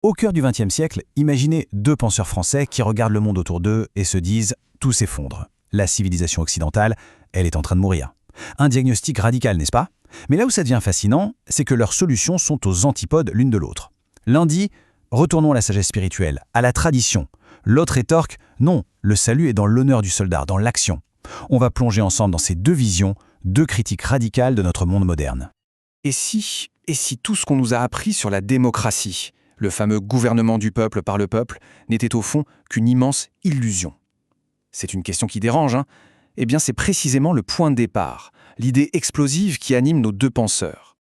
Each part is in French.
Au cœur du XXe siècle, imaginez deux penseurs français qui regardent le monde autour d'eux et se disent « tout s'effondre. La civilisation occidentale, elle est en train de mourir ». Un diagnostic radical, n'est-ce pas? Mais là où ça devient fascinant, c'est que leurs solutions sont aux antipodes l'une de l'autre. L'un dit « retournons à la sagesse spirituelle, à la tradition ». L'autre rétorque « non, le salut est dans l'honneur du soldat, dans l'action ». On va plonger ensemble dans ces deux visions, deux critiques radicales de notre monde moderne. Et si tout ce qu'on nous a appris sur la démocratie, le fameux gouvernement du peuple par le peuple, n'était au fond qu'une immense illusion? C'est une question qui dérange, hein? Eh bien, c'est précisément le point de départ, l'idée explosive qui anime nos deux penseurs.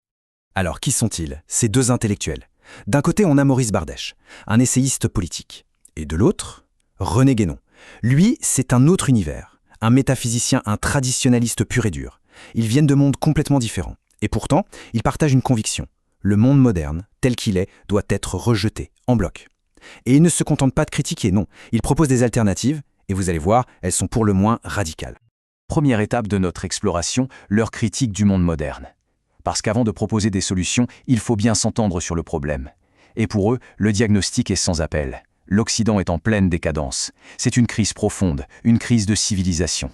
Alors, qui sont-ils, ces deux intellectuels? D'un côté, on a Maurice Bardèche, un essayiste politique. Et de l'autre, René Guénon. Lui, c'est un autre univers, un métaphysicien, un traditionnaliste pur et dur. Ils viennent de mondes complètement différents. Et pourtant, ils partagent une conviction. Le monde moderne, tel qu'il est, doit être rejeté, en bloc. Et ils ne se contentent pas de critiquer, non. Ils proposent des alternatives, et vous allez voir, elles sont pour le moins radicales. Première étape de notre exploration, leur critique du monde moderne. Parce qu'avant de proposer des solutions, il faut bien s'entendre sur le problème. Et pour eux, le diagnostic est sans appel. L'Occident est en pleine décadence. C'est une crise profonde, une crise de civilisation.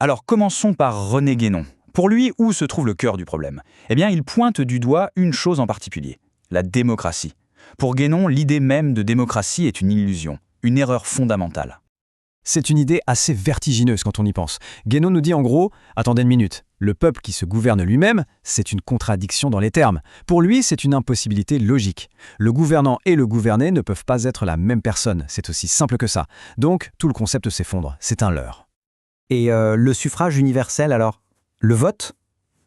Alors commençons par René Guénon. Pour lui, où se trouve le cœur du problème? Eh bien, il pointe du doigt une chose en particulier, la démocratie. Pour Guénon, l'idée même de démocratie est une illusion, une erreur fondamentale. C'est une idée assez vertigineuse quand on y pense. Guénon nous dit en gros « attendez une minute, le peuple qui se gouverne lui-même, c'est une contradiction dans les termes. Pour lui, c'est une impossibilité logique. Le gouvernant et le gouverné ne peuvent pas être la même personne, c'est aussi simple que ça. Donc, tout le concept s'effondre, c'est un leurre. » Et le suffrage universel alors? Le vote?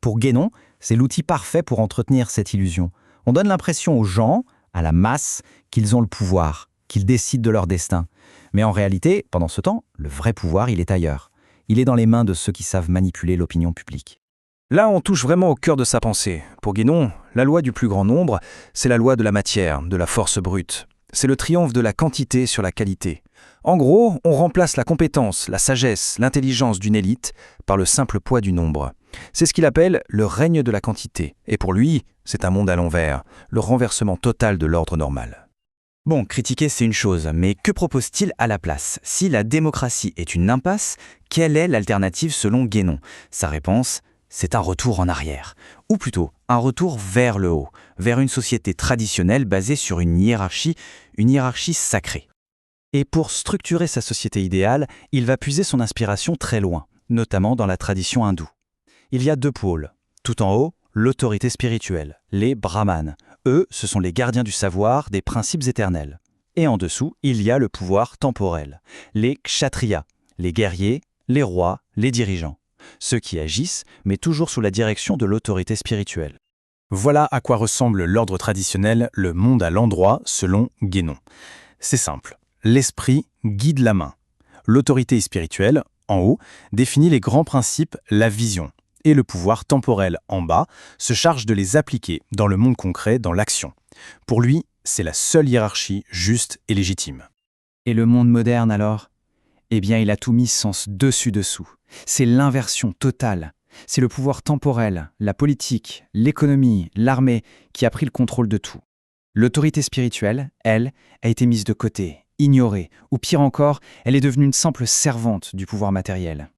Pour Guénon, c'est l'outil parfait pour entretenir cette illusion. On donne l'impression aux gens, à la masse, qu'ils ont le pouvoir, qu'ils décident de leur destin. Mais en réalité, pendant ce temps, le vrai pouvoir, il est ailleurs. Il est dans les mains de ceux qui savent manipuler l'opinion publique. Là, on touche vraiment au cœur de sa pensée. Pour Guénon, la loi du plus grand nombre, c'est la loi de la matière, de la force brute. C'est le triomphe de la quantité sur la qualité. En gros, on remplace la compétence, la sagesse, l'intelligence d'une élite par le simple poids du nombre. C'est ce qu'il appelle le règne de la quantité. Et pour lui, c'est un monde à l'envers, le renversement total de l'ordre normal. Bon, critiquer c'est une chose, mais que propose-t-il à la place? Si la démocratie est une impasse, quelle est l'alternative selon Guénon? Sa réponse, c'est un retour en arrière. Ou plutôt, un retour vers le haut, vers une société traditionnelle basée sur une hiérarchie sacrée. Et pour structurer sa société idéale, il va puiser son inspiration très loin, notamment dans la tradition hindoue. Il y a deux pôles. Tout en haut, l'autorité spirituelle, les brahmanes. Eux, ce sont les gardiens du savoir, des principes éternels. Et en dessous, il y a le pouvoir temporel, les kshatriyas, les guerriers, les rois, les dirigeants. Ceux qui agissent, mais toujours sous la direction de l'autorité spirituelle. Voilà à quoi ressemble l'ordre traditionnel, le monde à l'endroit, selon Guénon. C'est simple. L'esprit guide la main. L'autorité spirituelle, en haut, définit les grands principes, la vision. Et le pouvoir temporel, en bas, se charge de les appliquer dans le monde concret, dans l'action. Pour lui, c'est la seule hiérarchie juste et légitime. Et le monde moderne alors? Eh bien, il a tout mis sens dessus-dessous. C'est l'inversion totale. C'est le pouvoir temporel, la politique, l'économie, l'armée qui a pris le contrôle de tout. L'autorité spirituelle, elle, a été mise de côté, ignorée, ou pire encore, elle est devenue une simple servante du pouvoir matériel.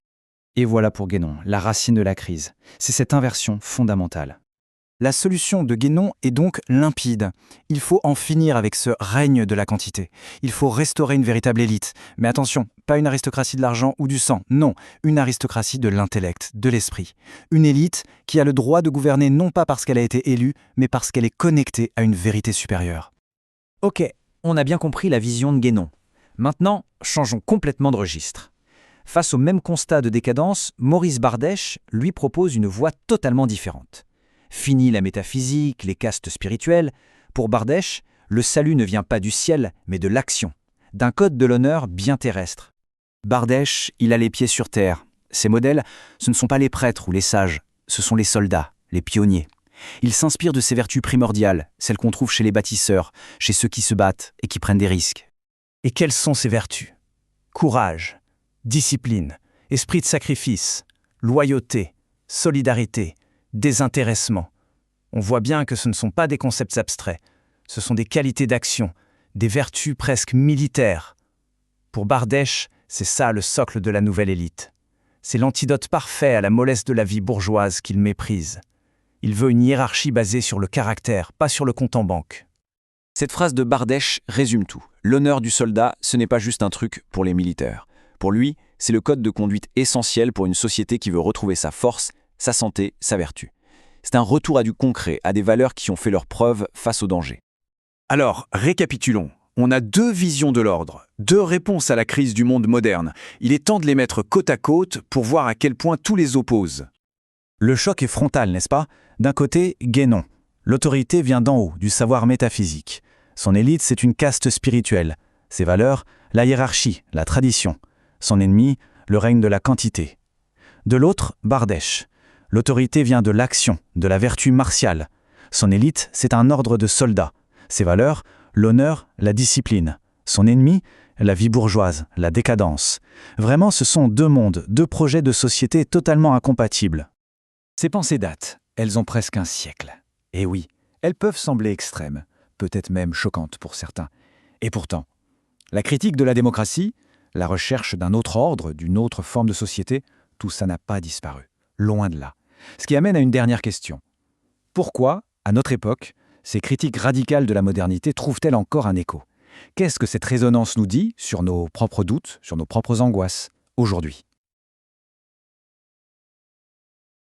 Et voilà pour Guénon, la racine de la crise. C'est cette inversion fondamentale. La solution de Guénon est donc limpide. Il faut en finir avec ce règne de la quantité. Il faut restaurer une véritable élite. Mais attention, pas une aristocratie de l'argent ou du sang, non, une aristocratie de l'intellect, de l'esprit. Une élite qui a le droit de gouverner non pas parce qu'elle a été élue, mais parce qu'elle est connectée à une vérité supérieure. Ok, on a bien compris la vision de Guénon. Maintenant, changeons complètement de registre. Face au même constat de décadence, Maurice Bardèche lui propose une voie totalement différente. Fini la métaphysique, les castes spirituelles. Pour Bardèche, le salut ne vient pas du ciel, mais de l'action, d'un code de l'honneur bien terrestre. Bardèche, il a les pieds sur terre. Ses modèles, ce ne sont pas les prêtres ou les sages, ce sont les soldats, les pionniers. Il s'inspire de ces vertus primordiales, celles qu'on trouve chez les bâtisseurs, chez ceux qui se battent et qui prennent des risques. Et quelles sont ces vertus? Courage, discipline, esprit de sacrifice, loyauté, solidarité, désintéressement. On voit bien que ce ne sont pas des concepts abstraits. Ce sont des qualités d'action, des vertus presque militaires. Pour Bardèche, c'est ça le socle de la nouvelle élite. C'est l'antidote parfait à la mollesse de la vie bourgeoise qu'il méprise. Il veut une hiérarchie basée sur le caractère, pas sur le compte en banque. Cette phrase de Bardèche résume tout. L'honneur du soldat, ce n'est pas juste un truc pour les militaires. Pour lui, c'est le code de conduite essentiel pour une société qui veut retrouver sa force, sa santé, sa vertu. C'est un retour à du concret, à des valeurs qui ont fait leurs preuves face au danger. Alors, récapitulons. On a deux visions de l'ordre, deux réponses à la crise du monde moderne. Il est temps de les mettre côte à côte pour voir à quel point tout les oppose. Le choc est frontal, n'est-ce pas? D'un côté, Guénon. L'autorité vient d'en haut, du savoir métaphysique. Son élite, c'est une caste spirituelle. Ses valeurs, la hiérarchie, la tradition. Son ennemi, le règne de la quantité. De l'autre, Bardèche. L'autorité vient de l'action, de la vertu martiale. Son élite, c'est un ordre de soldats. Ses valeurs, l'honneur, la discipline. Son ennemi, la vie bourgeoise, la décadence. Vraiment, ce sont deux mondes, deux projets de société totalement incompatibles. Ces pensées datent, elles ont presque un siècle. Et oui, elles peuvent sembler extrêmes, peut-être même choquantes pour certains. Et pourtant, la critique de la démocratie, la recherche d'un autre ordre, d'une autre forme de société, tout ça n'a pas disparu. Loin de là. Ce qui amène à une dernière question. Pourquoi, à notre époque, ces critiques radicales de la modernité trouvent-elles encore un écho? Qu'est-ce que cette résonance nous dit sur nos propres doutes, sur nos propres angoisses, aujourd'hui?